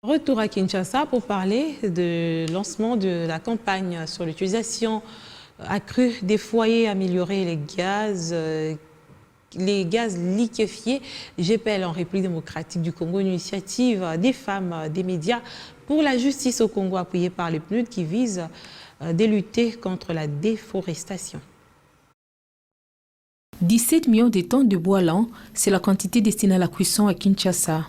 Retour à Kinshasa pour parler de lancement de la campagne sur l'utilisation accrue des foyers, améliorer les gaz liquéfiés. J'appelle en République démocratique du Congo une initiative des femmes, des médias pour la justice au Congo appuyée par le PNUD qui vise à lutter contre la déforestation. 17 millions de tonnes de bois lent, c'est la quantité destinée à la cuisson à Kinshasa.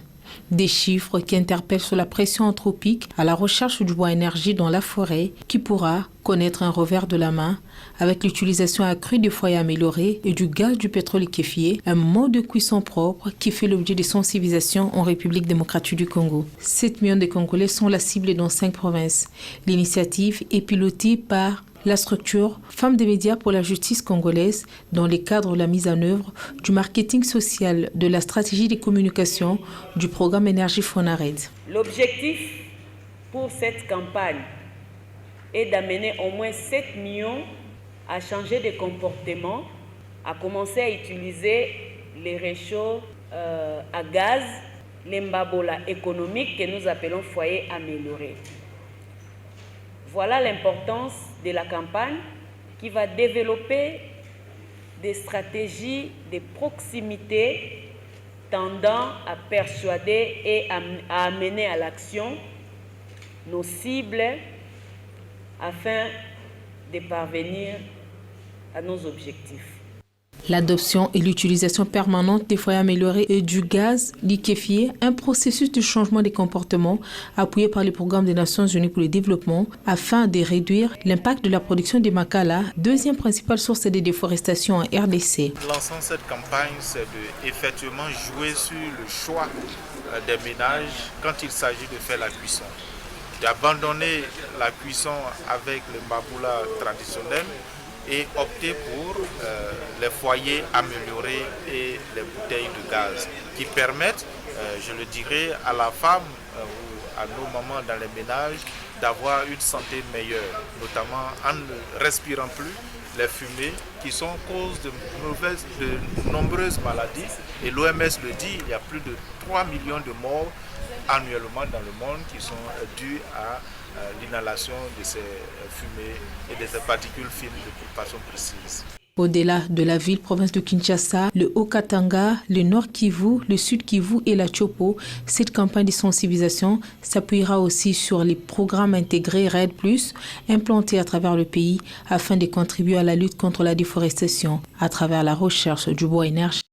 Des chiffres qui interpellent sur la pression anthropique à la recherche du bois énergie dans la forêt qui pourra connaître un revers de la main avec l'utilisation accrue des foyers améliorés et du gaz du pétrole liquéfié, un mode de cuisson propre qui fait l'objet de sensibilisation en République démocratique du Congo. 7 millions de Congolais sont la cible dans 5 provinces. L'initiative est pilotée par la structure Femmes des médias pour la justice congolaise dans le cadre de la mise en œuvre du marketing social, de la stratégie de communication du programme Énergie Fonared. L'objectif pour cette campagne est d'amener au moins 7 millions à changer de comportement, à commencer à utiliser les réchauds à gaz, les mbabola économiques que nous appelons foyers améliorés. Voilà l'importance de la campagne qui va développer des stratégies de proximité tendant à persuader et à amener à l'action nos cibles afin de parvenir à nos objectifs. L'adoption et l'utilisation permanente des foyers améliorés et du gaz liquéfié, un processus de changement des comportements appuyé par le programme des Nations Unies pour le développement afin de réduire l'impact de la production des makala, deuxième principale source de déforestation en RDC. Lançant cette campagne, c'est effectivement jouer sur le choix des ménages quand il s'agit de faire la cuisson. D'abandonner la cuisson avec le maboula traditionnel et opter pour les foyers améliorés et les bouteilles de gaz qui permettent, je le dirais, à la femme ou à nos mamans dans les ménages d'avoir une santé meilleure, notamment en ne respirant plus les fumées qui sont cause de nombreuses maladies. Et l'OMS le dit, il y a plus de 3 millions de morts annuellement dans le monde qui sont dus à l'inhalation de ces fumées et de ces particules fines de façon précise. Au-delà de la ville-province de Kinshasa, le Haut-Katanga, le Nord Kivu, le Sud Kivu et la Chopo, cette campagne de sensibilisation s'appuiera aussi sur les programmes intégrés RED+, implantés à travers le pays afin de contribuer à la lutte contre la déforestation à travers la recherche du bois énergie.